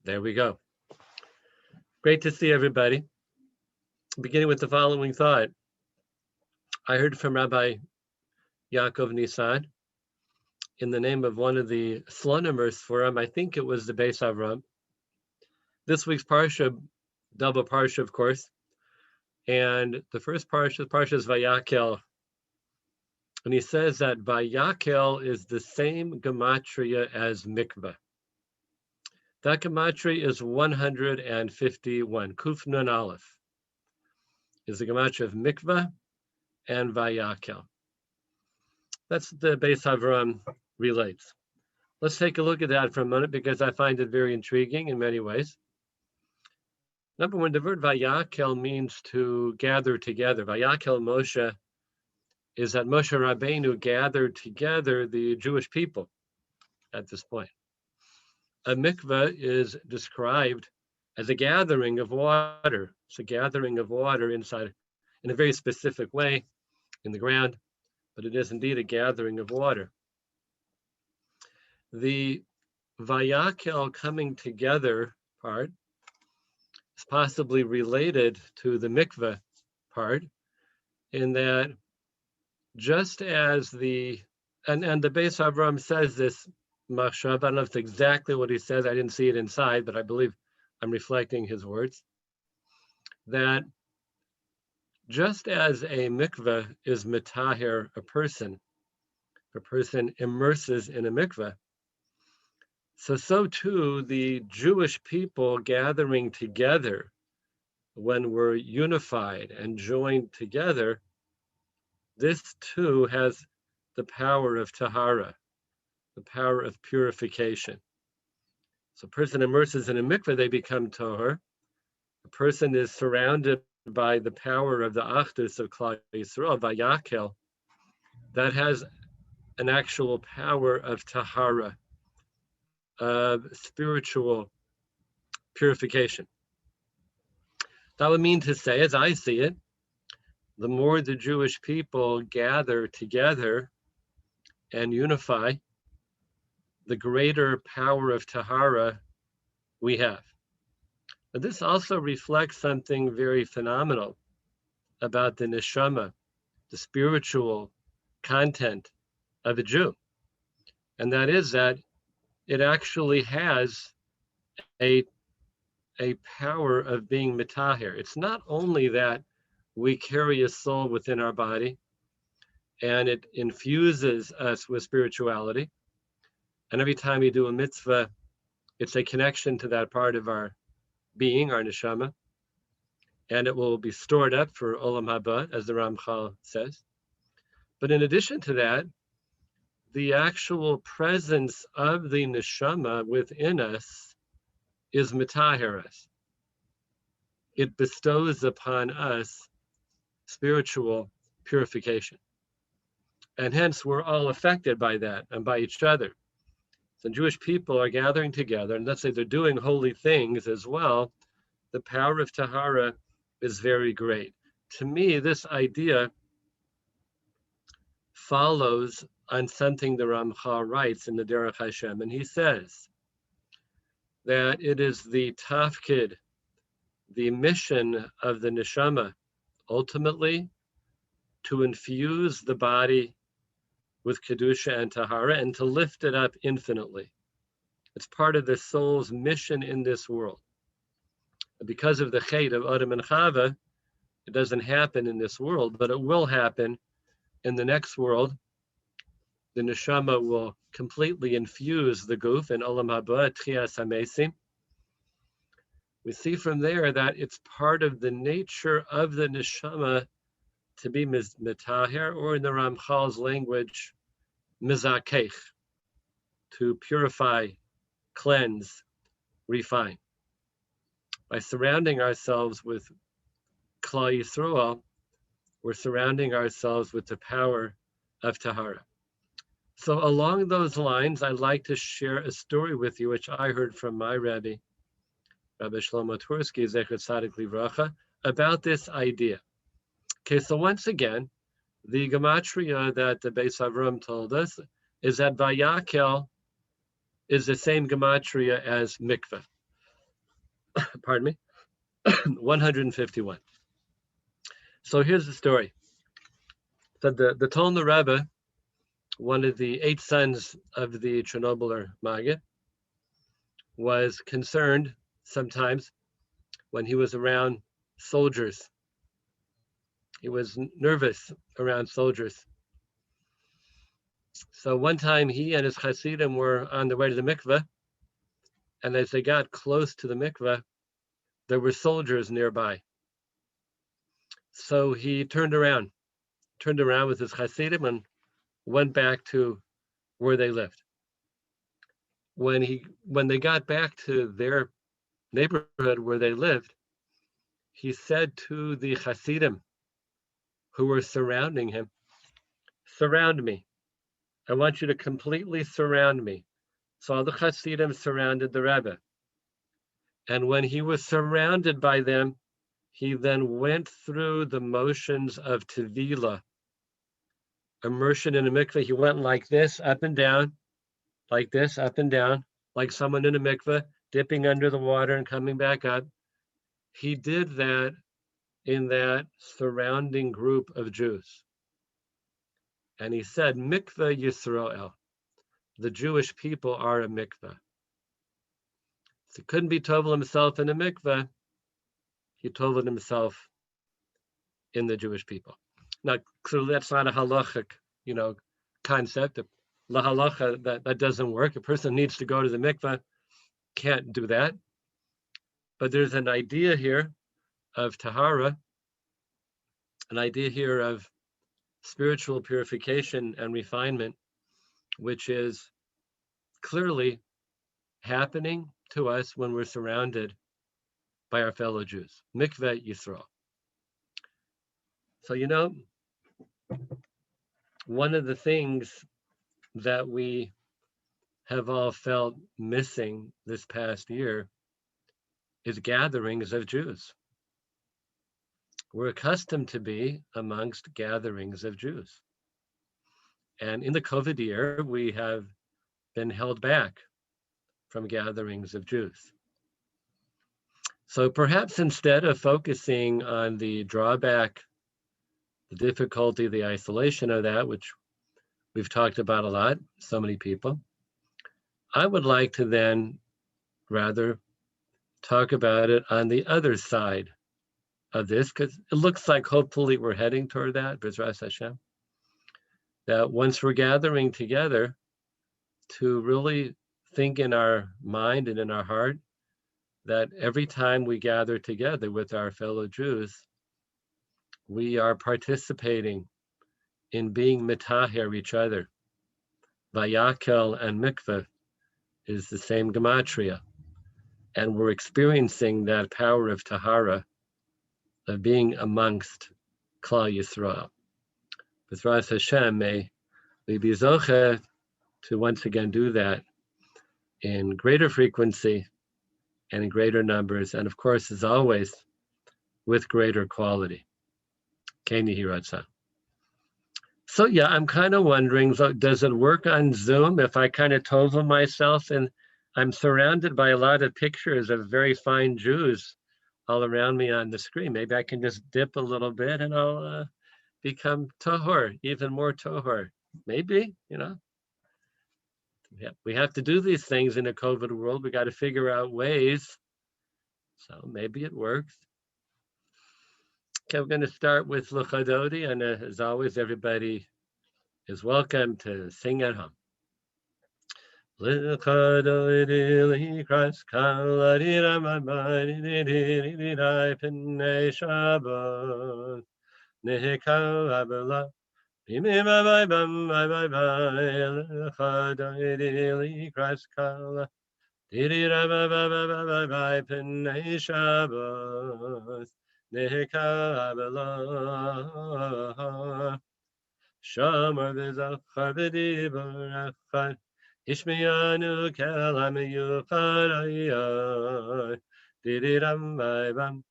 There we go. Great to see everybody. Beginning with the following thought. I heard from Rabbi Yaakov Nisan in the name of one of the Slonimer Sforim. I think it was the Beis Avram. This week's Parsha, double Parsha, of course. And the first Parsha is Vayakhel. And he says that Vayakhel is the same gematria as Mikvah. That gematria is 151. Kuf Nun Aleph is the gematria of Mikvah and Vayakhel. That's the Beis Avram relates. Let's take a look at that for a minute because I find it very intriguing in many ways. Number one, the word Vayakhel means to gather together. Vayakhel Moshe is that Moshe Rabbeinu gathered together the Jewish people at this point. A mikveh is described as a gathering of water. It's a gathering of water inside in a very specific way in the ground, but it is indeed a gathering of water. The Vayakhel coming together part is possibly related to the mikveh part in that just as and the Beis Avram says this, Machshav, I don't know if it's exactly what he says, I didn't see it inside, but I believe I'm reflecting his words, that just as a mikveh is metaher a person immerses in a mikveh, so too the Jewish people gathering together when we're unified and joined together, this too has the power of tahara, the power of purification. So a person immerses in a mikveh, they become tahor. A person is surrounded by the power of the achdus of Klal Yisrael, Vayakhel, that has an actual power of tahara, of spiritual purification. That would mean to say, as I see it, the more the Jewish people gather together and unify, the greater power of tahara we have. But this also reflects something very phenomenal about the neshama, the spiritual content of a Jew. And that is that it actually has a power of being metaher. It's not only that we carry a soul within our body and it infuses us with spirituality. And every time we do a mitzvah, it's a connection to that part of our being, our neshama, and it will be stored up for olam haba, as the Ramchal says. But in addition to that, the actual presence of the neshama within us is metaher us. It bestows upon us spiritual purification. And hence we're all affected by that and by each other. So Jewish people are gathering together, and let's say they're doing holy things as well. The power of tahara is very great. To me, this idea follows on something the Ramchal writes in the Derech Hashem, and he says that it is the tafkid, the mission of the neshama, ultimately to infuse the body with kedusha and tahara and to lift it up infinitely. It's part of the soul's mission in this world. Because of the chait of Adam and Chava, it doesn't happen in this world, but it will happen in the next world. The neshama will completely infuse the guf in olam haba, tchias hamesim. We see from there that it's part of the nature of the neshama to be metaher, or in the Ramchal's language, mizakech, to purify, cleanse, refine. By surrounding ourselves with Klal Yisrael, we're surrounding ourselves with the power of tahara. So along those lines, I'd like to share a story with you, which I heard from my Rabbi, Rabbi Shlomo Tursky, Zecher Tzadik Livracha, about this idea. Okay, so once again, the gematria that the Beis Avram told us is that Vayakhel is the same gematria as Mikvah. pardon me, 151. So here's the story. So the Tolna Rebbe, one of the 8 sons of the Chernobyler Maggid, was concerned sometimes when he was around soldiers. He was nervous around soldiers. So one time he and his Hasidim were on the way to the Mikvah, and as they got close to the Mikvah, there were soldiers nearby. So he turned around with his Hasidim and went back to where they lived. When they got back to their neighborhood where they lived, he said to the Hasidim who were surrounding him, "Surround me. I want you to completely surround me." So all the Hasidim surrounded the Rebbe. And when he was surrounded by them, he then went through the motions of Tevila, immersion in a mikveh. He went like this, up and down, like this, up and down, like someone in a mikveh, dipping under the water and coming back up. He did that in that surrounding group of Jews. And he said, Mikveh Yisrael, the Jewish people are a mikveh. So he couldn't be tovel himself in a mikveh. He toveled himself in the Jewish people. Now, clearly that's not a halachic, concept. La halacha, that doesn't work. A person needs to go to the mikveh, can't do that. But there's an idea here of tahara, an idea here of spiritual purification and refinement, which is clearly happening to us when we're surrounded by our fellow Jews. Mikveh Yisrael. So, one of the things that we have all felt missing this past year is gatherings of Jews. We're accustomed to be amongst gatherings of Jews. And in the COVID year, we have been held back from gatherings of Jews. So perhaps instead of focusing on the drawback, the difficulty, the isolation of that, which we've talked about a lot, so many people, I would like to then rather talk about it on the other side of this, because it looks like hopefully we're heading toward that, B'ezras Hashem, that once we're gathering together to really think in our mind and in our heart that every time we gather together with our fellow Jews, we are participating in being mitaher each other. Vayakhel and Mikvah is the same gematria. And we're experiencing that power of tahara, of being amongst Klal Yisrael. B'ezras Hashem, may we be zocheh to once again do that in greater frequency and in greater numbers, and of course, as always, with greater quality. Ken Yehi Ratzon. So yeah, I'm kind of wondering, does it work on Zoom if I kind of tovel myself and I'm surrounded by a lot of pictures of very fine Jews all around me on the screen? Maybe I can just dip a little bit and I'll become tohor, even more tohor. Maybe, we have to do these things in a COVID world. We got to figure out ways. So maybe it works. Okay, we're going to start with L'chadodi, and as always, everybody is welcome to sing at home. L'chadodi l'chras kaladi ramamani nidididai p'nei Shabbat nehekal abela b'mei bye bye l'chadodi l'chras kaladi didididai p'nei Shabbat nehekabela Shamar v'zachar v'dibarachar Ishmiyanu kelam yucharayah Didiram bye bam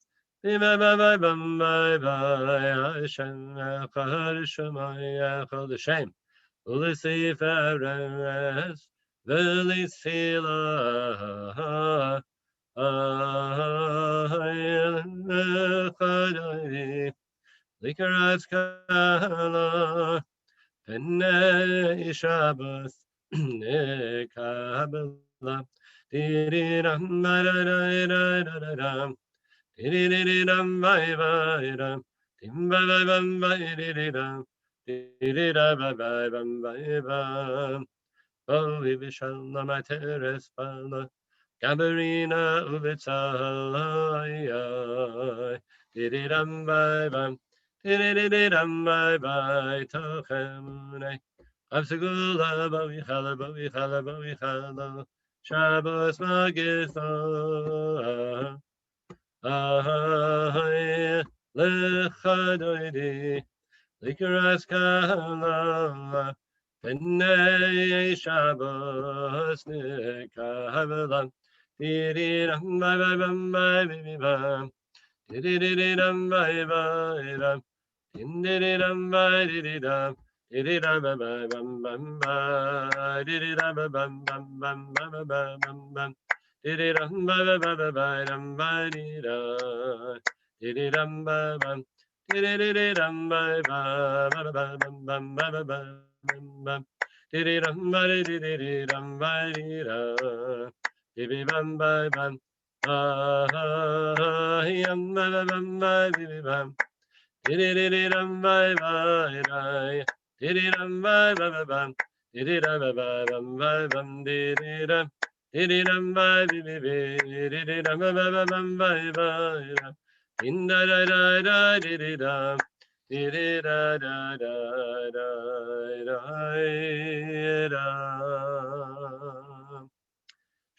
bye bye bam bye bye Hashem echad Shemayach echad Hashem U'lisif eres v'lisila Likaras Kala, Penne Shabbos, Nekabala, Diriram, Diriram, Diriram, Diriram, Timbabam, Diriram, Diriram, Oh, Vishalna Materes Pala, Gabarina Uvitsalaya, Diriram bye bam, Diriram bye bye, Tochemune, Absegula Bavichala, Bavichala, Bavichala, Shabbos Magitha, Ahai, Lechadoidi. Likaras Kala, Penne Shabbos Nekahavelam, Diriram Bam Bam, Diriram Bam, Diriram Bam, Diriram Bam Bam, Diriram Bam Bam Bam, Diriram Bam Diriram Bam. Diriram bye bye bye bye bam bam bam bam. Diriram bye diriram bye dira. Dibi bam bye bam. Ah yam bam bam bye dibi bam. Diriram bye bye bye. Diriram bye bye bam. Diriram bye bam bye bam diriram. Diriram bye dibi diriram bye bam bye bye. In da da da da di da, di da da da da da.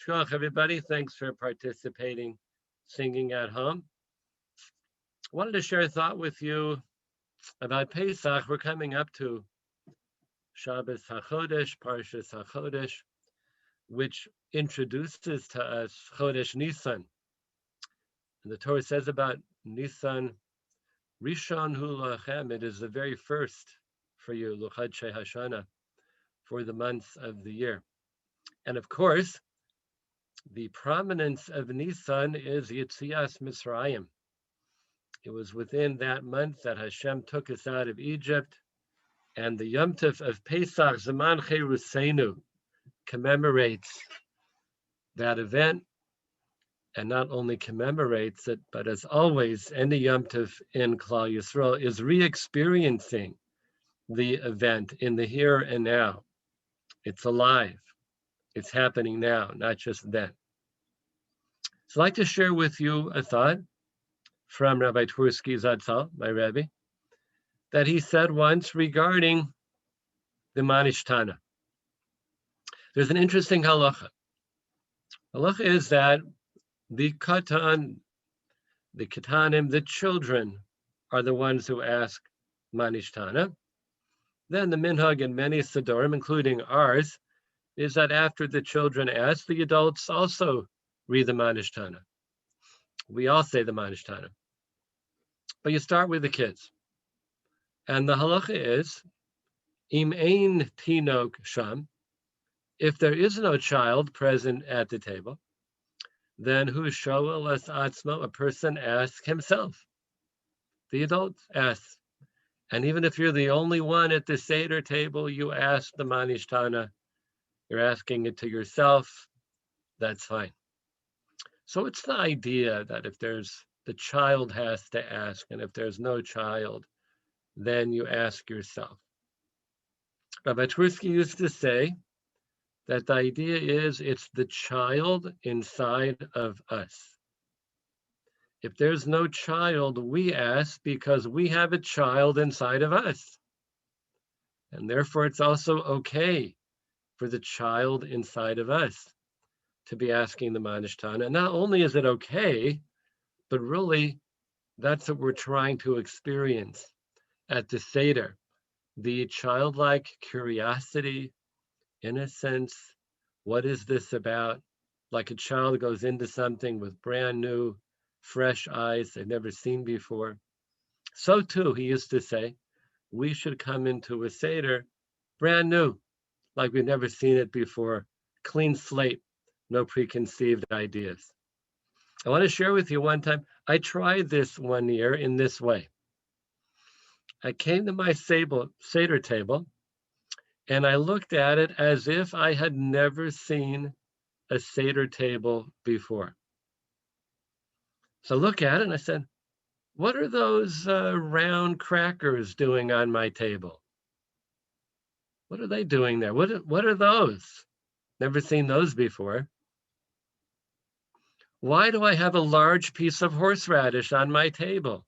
Shkach, everybody. Thanks for participating, singing at home. Wanted to share a thought with you about Pesach. We're coming up to Shabbos HaChodesh, Parshas HaChodesh, which introduces to us Chodesh Nisan. And the Torah says about Nisan, Rishon hu lachem, it is the very first for you, Luchadshei Hashana, for the months of the year. And of course, the prominence of Nisan is Yitzias Mitzrayim. It was within that month that Hashem took us out of Egypt, and the Yom Tov of Pesach, Zaman Cheruseinu, commemorates that event, and not only commemorates it, but as always, any Yom Tov in Klal Yisrael is re-experiencing the event in the here and now. It's alive. It's happening now, not just then. So I'd like to share with you a thought from Rabbi Twersky Zatzal, my Rabbi, that he said once regarding the Manishtana. There's an interesting halacha. Halacha is that the katanim, the children, are the ones who ask Manishtana. Then the minhag in many Sidorim, including ours, is that after the children ask, the adults also read the Manishtana. We all say the Manishtana. But you start with the kids. And the halacha is, im ein tinok sham, if there is no child present at the table, then hu shoel es atzmo, a person asks himself. The adult asks. And even if you're the only one at the Seder table, you ask the Manishtana, you're asking it to yourself, that's fine. So it's the idea that if the child has to ask, and if there's no child, then you ask yourself. Rabbi Twersky used to say that the idea is it's the child inside of us. If there's no child, we ask because we have a child inside of us. And therefore, it's also okay for the child inside of us to be asking the Manishtana. And not only is it okay, but really, that's what we're trying to experience at the Seder. The childlike curiosity, innocence, what is this about? Like a child goes into something with brand new, fresh eyes they've never seen before. So too, he used to say, we should come into a Seder brand new, like we've never seen it before, clean slate, no preconceived ideas. I want to share with you one time, I tried this one year in this way. I came to my Seder table, and I looked at it as if I had never seen a Seder table before. So I look at it and I said, what are those round crackers doing on my table? What are they doing there? What are those? Never seen those before. Why do I have a large piece of horseradish on my table?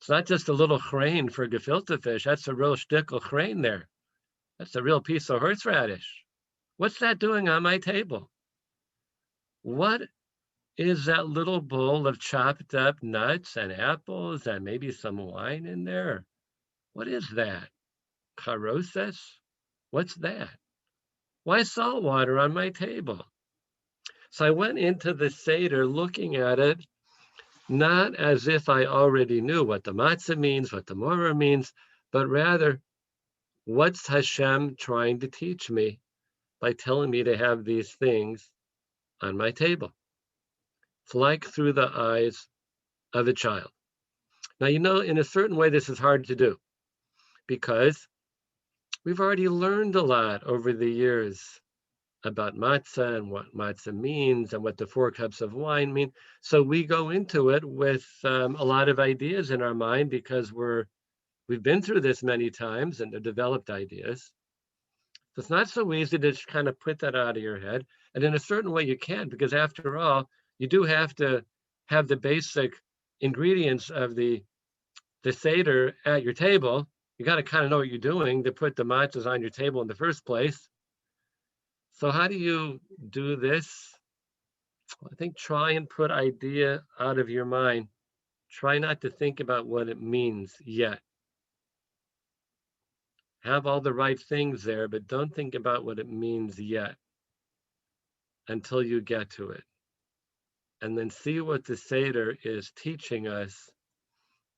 It's not just a little crane for gefilte fish. That's a real shtickel crane there. That's a real piece of horseradish. What's that doing on my table? What is that little bowl of chopped up nuts and apples and maybe some wine in there? What is that? Karoses? What's that? Why salt water on my table? So I went into the Seder looking at it, not as if I already knew what the matzah means, what the morah means, but rather, what's Hashem trying to teach me by telling me to have these things on my table? It's like through the eyes of a child. Now, in a certain way, this is hard to do because we've already learned a lot over the years about matzah and what matzah means and what the 4 cups of wine mean. So we go into it with a lot of ideas in our mind because we've been through this many times and developed ideas. So it's not so easy to just kind of put that out of your head. And in a certain way you can, because after all, you do have to have the basic ingredients of the Seder at your table. You got to kind of know what you're doing to put the matzahs on your table in the first place. So how do you do this? I think try and put idea out of your mind. Try not to think about what it means yet. Have all the right things there, but don't think about what it means yet until you get to it. And then see what the Seder is teaching us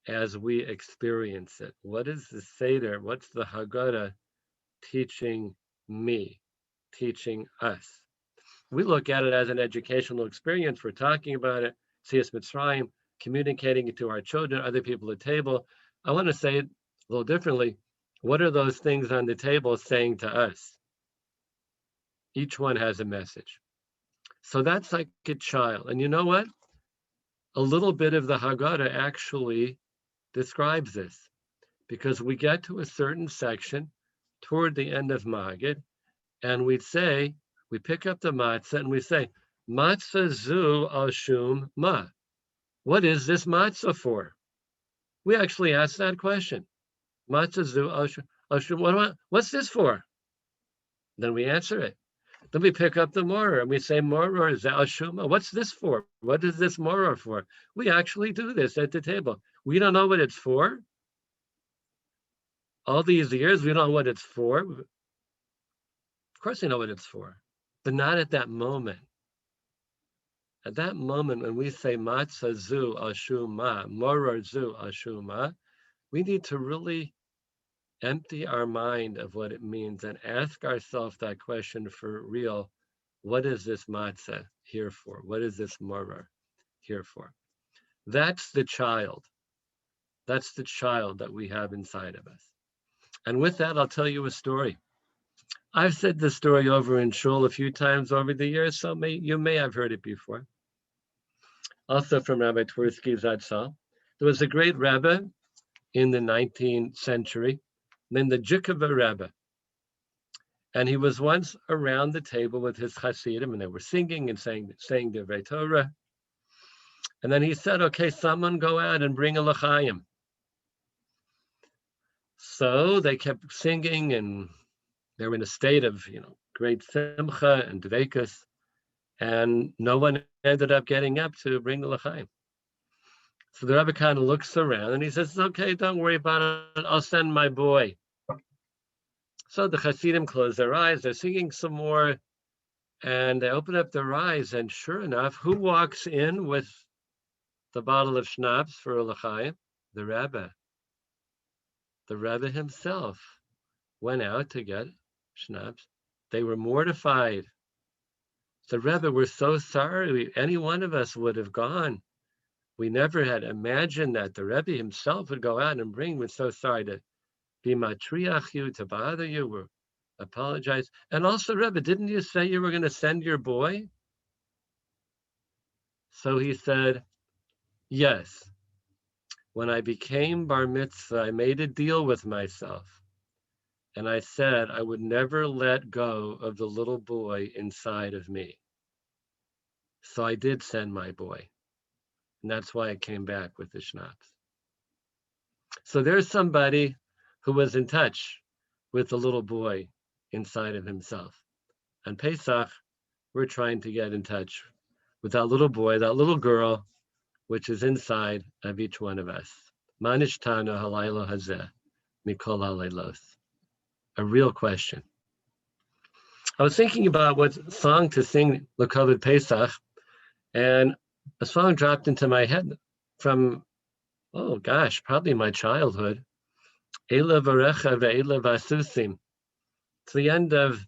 as we experience it. What is the Seder? What's the Haggadah teaching me, teaching us? We look at it as an educational experience. We're talking about it, Tzias Mitzrayim, communicating it to our children, other people at the table. I want to say it a little differently. What are those things on the table saying to us? Each one has a message. So that's like a child. And you know what? A little bit of the Haggadah actually describes this, because we get to a certain section toward the end of Magid, and we pick up the matzah and we say, Matzah zu al shum ma. What is this matzah for? We actually ask that question. Matzah zu al shum, what's this for? Then we answer it. Then we pick up the morah and we say, morah is al shuma. What's this for? What is this morah for? We actually do this at the table. We don't know what it's for. All these years, we don't know what it's for. Of course we know what it's for, but not at that moment. At that moment, when we say matzah zu ashuma, moror zu ashuma, we need to really empty our mind of what it means and ask ourselves that question for real. What is this matzah here for? What is this moror here for? That's the child. That's the child that we have inside of us. And with that, I'll tell you a story. I've said this story over in shul a few times over the years, so you may have heard it before. Also from Rabbi Twersky Zatzal. There was a great Rabbi in the 19th century named the Jikava Rabbi. And he was once around the table with his Hasidim, and they were singing and saying Divrei Torah. And then he said, okay, someone go out and bring a l'chaim. So they kept singing, and they were in a state of, great simcha and dveikus, and no one ended up getting up to bring the l'chaim. So the Rebbe kind of looks around and he says, okay, don't worry about it. I'll send my boy. So the Hasidim close their eyes. They're singing some more, and they open up their eyes, and sure enough, who walks in with the bottle of schnapps for a l'chaim? The Rebbe. The Rebbe himself went out to get schnapps. They were mortified. The Rebbe, we're so sorry. Any one of us would have gone. We never had imagined that the Rebbe himself would go out and bring, we're so sorry to be matriach you, to bother you, we're apologize. And also, Rebbe, didn't you say you were going to send your boy? So he said, yes. When I became bar mitzvah, I made a deal with myself. And I said I would never let go of the little boy inside of me. So I did send my boy. And that's why I came back with the schnapps. So there's somebody who was in touch with the little boy inside of himself. On Pesach, we're trying to get in touch with that little boy, that little girl, which is inside of each one of us. Manishtana halayla hazeh mikol halaylos. A real question. I was thinking about what song to sing L'Kavod Pesach, and a song dropped into my head from, oh gosh, probably my childhood. Eila Varecha ve'eila vasusim. It's the end of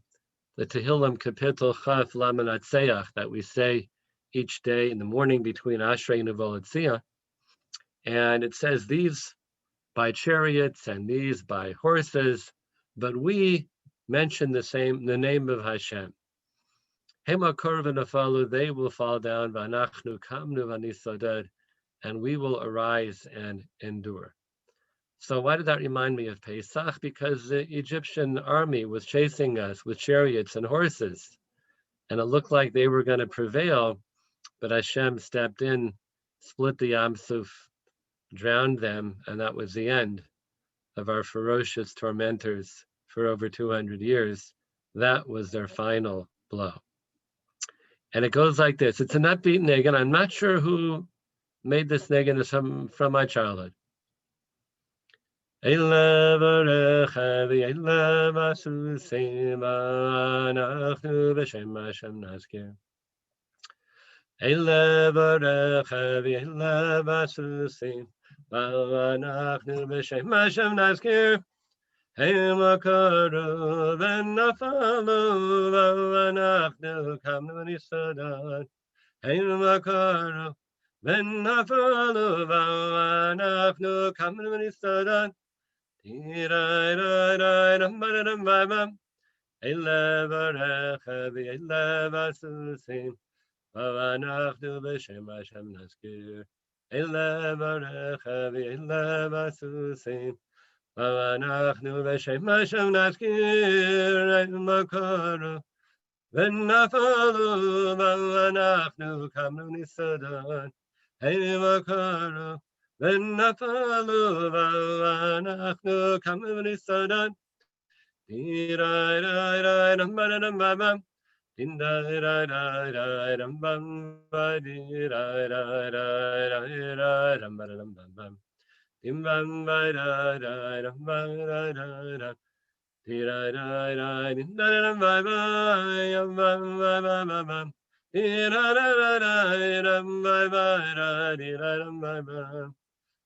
the Tehillim Kapitel Chaf Lamanatseach that we say each day in the morning between Ashrei and Avolatziah. And it says these by chariots and these by horses, but we mention the name of Hashem. Hema korva nafalu, they will fall down, v'anachnu kamnu v'nisodad, and we will arise and endure. So why did that remind me of Pesach? Because the Egyptian army was chasing us with chariots and horses, and it looked like they were going to prevail, but Hashem stepped in, split the Yam Suf, drowned them, and that was the end of our ferocious tormentors for over 200 years. That was their final blow. And it goes like this. It's a nut beat niggun. I'm not sure who made this niggun. It's from my childhood. Hema karu v'nafalu v'anachnu kamnu v'nisadan. Hema karu v'nafalu v'anachnu kamnu v'nisadan. Tirai rambaram v'abam. Eila v'recha v'eila v'asusim. V'anachnu b'shem Hashem naskir. Eila v'recha v'eila v'asusim. V'anachnu b'shem Hashem naskir hema karu v'nafalu v'anachnu kamnu nisadan hema karu v'nafalu v'anachnu kamnu nisadan dirai rai rai rambaram babam dindai rai rai rai rambam dirai rai rai rai rai rambaram babam. Dim bam bam da da da bam da da da, di da da da di da da bam bam bam bam bam bam, di da da da da bam bam da di da bam bam.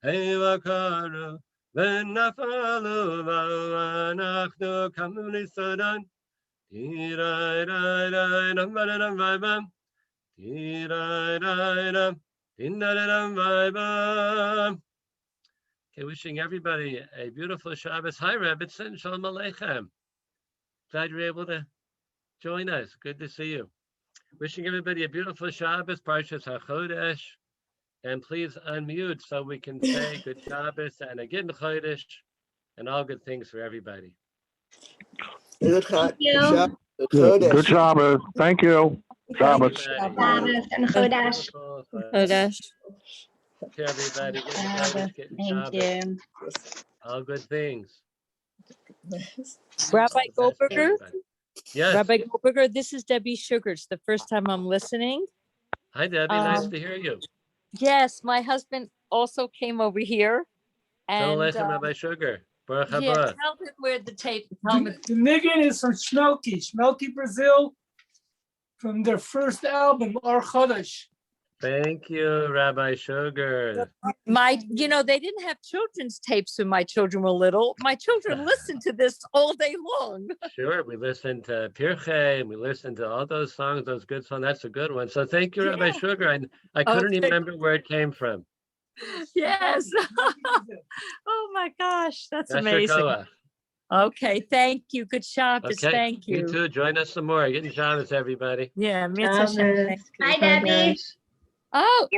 Hey vakaru, v'nafalu v'anachnu kamnu nisadan, di da da da da bam bam, di da da da, di da da bam bam. Okay, wishing everybody a beautiful Shabbos. Hi, Rebbitzin. Shalom Aleichem. Glad you're able to join us. Good to see you. Wishing everybody a beautiful Shabbos, Parshas HaChodesh. And please unmute so we can say good Shabbos and a good Chodesh and all good things for everybody. Thank you. Good Shabbos. Thank you. Shabbos. Shabbos and Chodesh. Chodesh. Okay, everybody. Get Chodesh, get Thank Shabbos. you. All good things. Rabbi Goldberger? Yes. Rabbi Goldberger, this is Debbie Sugars. The first time I'm listening. Hi, Debbie. Nice to hear you. Yes, my husband also came over here. Shalom And Aleichem, Rabbi Sugar. Baruch yeah, haba. tell him where the tape. The niggin is from Smoky, Brazil, from their first album, Or Chodesh. Thank you, Rabbi Sugar. They didn't have children's tapes when my children were little. My children listened to this all day long. Sure, we listened to Pirchei, and we listened to all those songs, those good songs. That's a good one. So thank you, Rabbi Sugar. I couldn't Okay. remember where it came from. Yes. Oh my gosh, that's Yasher amazing. koach. Okay, thank you. Good Shabbos. Okay, Thank you you. too. Join us some more. Getting Shabbos, everybody. Yeah, Mitzvah Shem. Bye, Debbie. Oh,